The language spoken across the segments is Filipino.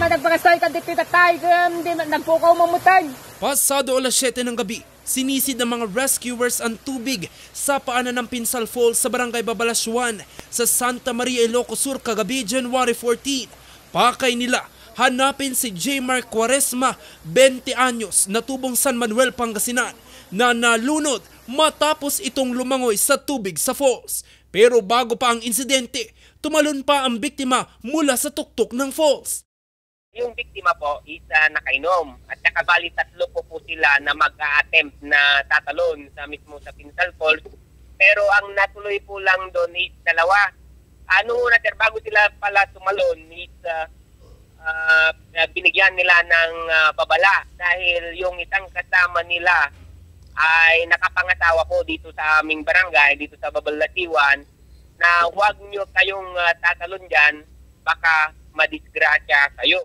nagpakastay ka dito tatay, hindi nagpukaw mamutay. Pasado alas 7 ng gabi, sinisid ng mga rescuers ang tubig sa paanan ng Pinsal Falls sa Barangay Babalaswan sa Santa Maria, Ilocos Sur kagabi January 14. Pakay nila hanapin si J. Mark Quaresma, 20 anyos, na tubong San Manuel, Pangasinan, na nalunod matapos itong lumangoy sa tubig sa falls. Pero bago pa ang insidente, tumalon pa ang biktima mula sa tuktok ng falls. Yung biktima po is nakainom at saka bali tatlo po sila na mag-attempt na tatalon sa mismo sa Pinsal Falls. Pero ang natuloy po lang doon is dalawa. Una sir, bago sila pala tumalon is binigyan nila ng babala dahil yung isang kasama nila ay nakapangasawa po dito sa aming barangay, dito sa Babalatiwan, na huwag nyo kayong tatalon dyan, baka madisgrasya kayo.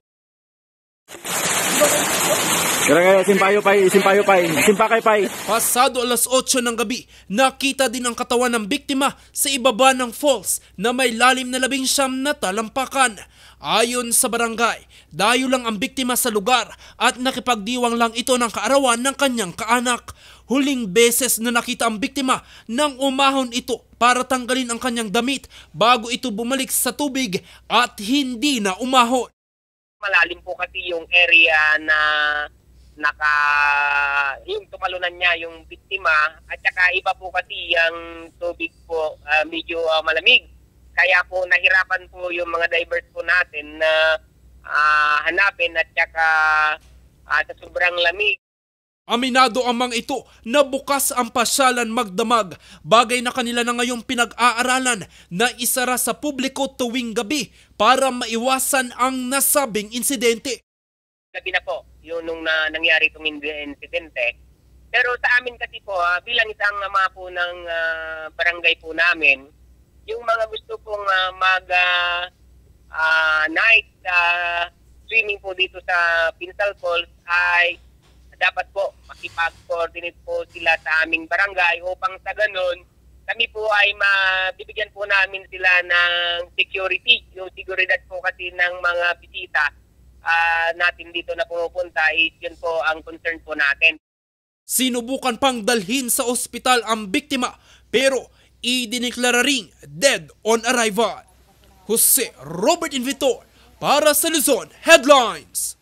Pasado alas 8 ng gabi, nakita din ang katawan ng biktima sa ibaba ng falls na may lalim na 19 na talampakan. Ayon sa barangay, dayo lang ang biktima sa lugar at nakipagdiwang lang ito ng kaarawan ng kanyang kaanak. Huling beses na nakita ang biktima nang umahon ito para tanggalin ang kanyang damit bago ito bumalik sa tubig at hindi na umahon. Malalim po kasi yung area na yung tumalunan niya yung biktima at saka iba po kasi yung tubig po medyo malamig. Kaya po nahirapan po yung mga divers po natin na hanapin at saka sa sobrang lamig. Aminado ang mga ito na bukas ang pasyalan magdamag, bagay na kanila na ngayong pinag-aaralan na isara sa publiko tuwing gabi para maiwasan ang nasabing insidente. Gabi na po yun nung nangyari itong insidente. Pero sa amin kasi po, bilang isang ama po ng barangay po namin, yung mga gusto pong night swimming po dito sa Pinsal Falls ay dapat po makipag-coordinate po sila sa aming barangay upang sa ganun kami po ay mabibigyan po namin sila ng security. Yung seguridad po kasi ng mga bisita natin dito na pumupunta is yun po ang concern po natin. Sinubukan pang dalhin sa ospital ang biktima pero idineklara ring dead on arrival. Jose Robert Invitor para sa Luzon Headlines.